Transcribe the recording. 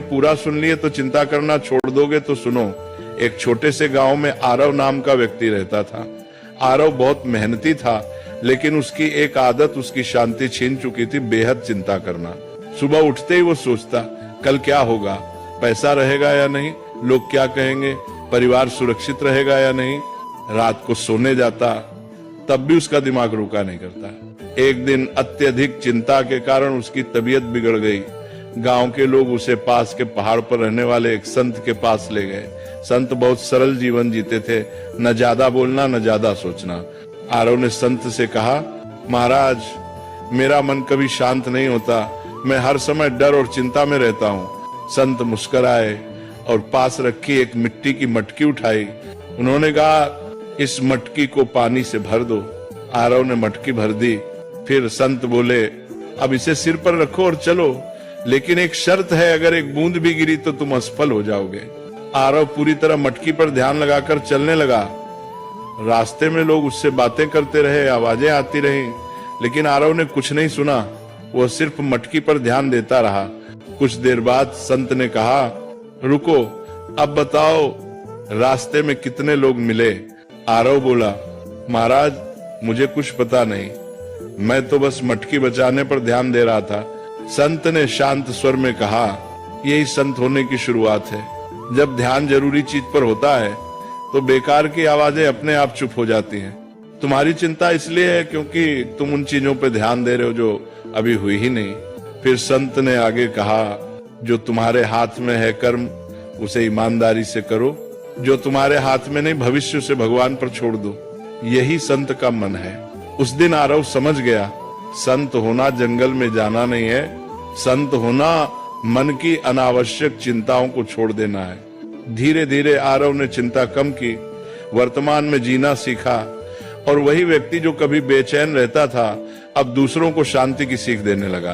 पूरा सुन लिए तो चिंता करना छोड़ दोगे तो सुनो। एक छोटे से गांव में आरव नाम का व्यक्ति रहता था। आरव बहुत मेहनती था, लेकिन उसकी एक आदत उसकी शांति छीन चुकी थी, बेहद चिंता करना। सुबह उठते ही वो सोचता कल क्या होगा, पैसा रहेगा या नहीं, लोग क्या कहेंगे, परिवार सुरक्षित रहेगा या नहीं। रात को सोने जाता तब भी उसका दिमाग रुका नहीं करता। एक दिन अत्यधिक चिंता के कारण उसकी तबीयत बिगड़ गई। गांव के लोग उसे पास के पहाड़ पर रहने वाले एक संत के पास ले गए। संत बहुत सरल जीवन जीते थे, न ज्यादा बोलना न ज्यादा सोचना। आरव ने संत से कहा, महाराज मेरा मन कभी शांत नहीं होता, मैं हर समय डर और चिंता में रहता हूँ। संत मुस्कुराए और पास रखी एक मिट्टी की मटकी उठाई। उन्होंने कहा, इस मटकी को पानी से भर दो। आरव ने मटकी भर दी। फिर संत बोले, अब इसे सिर पर रखो और चलो, लेकिन एक शर्त है, अगर एक बूंद भी गिरी तो तुम असफल हो जाओगे। आरव पूरी तरह मटकी पर ध्यान लगाकर चलने लगा। रास्ते में लोग उससे बातें करते रहे, आवाजें आती रहीं, लेकिन आरव ने कुछ नहीं सुना। वह सिर्फ मटकी पर ध्यान देता रहा। कुछ देर बाद संत ने कहा, रुको, अब बताओ रास्ते में कितने लोग मिले। आरव बोला, महाराज मुझे कुछ पता नहीं, मैं तो बस मटकी बचाने पर ध्यान दे रहा था। संत ने शांत स्वर में कहा, यही संत होने की शुरुआत है। जब ध्यान जरूरी चीज पर होता है तो बेकार की आवाजें अपने आप चुप हो जाती हैं। तुम्हारी चिंता इसलिए है क्योंकि तुम उन चीजों पर ध्यान दे रहे हो जो अभी हुई ही नहीं। फिर संत ने आगे कहा, जो तुम्हारे हाथ में है कर्म उसे ईमानदारी से करो, जो तुम्हारे हाथ में नहीं भविष्य उसे भगवान पर छोड़ दो। यही संत का मन है। उस दिन आरव समझ गया, संत होना जंगल में जाना नहीं है, संत होना मन की अनावश्यक चिंताओं को छोड़ देना है। धीरे धीरे आरव ने चिंता कम की, वर्तमान में जीना सीखा, और वही व्यक्ति जो कभी बेचैन रहता था अब दूसरों को शांति की सीख देने लगा।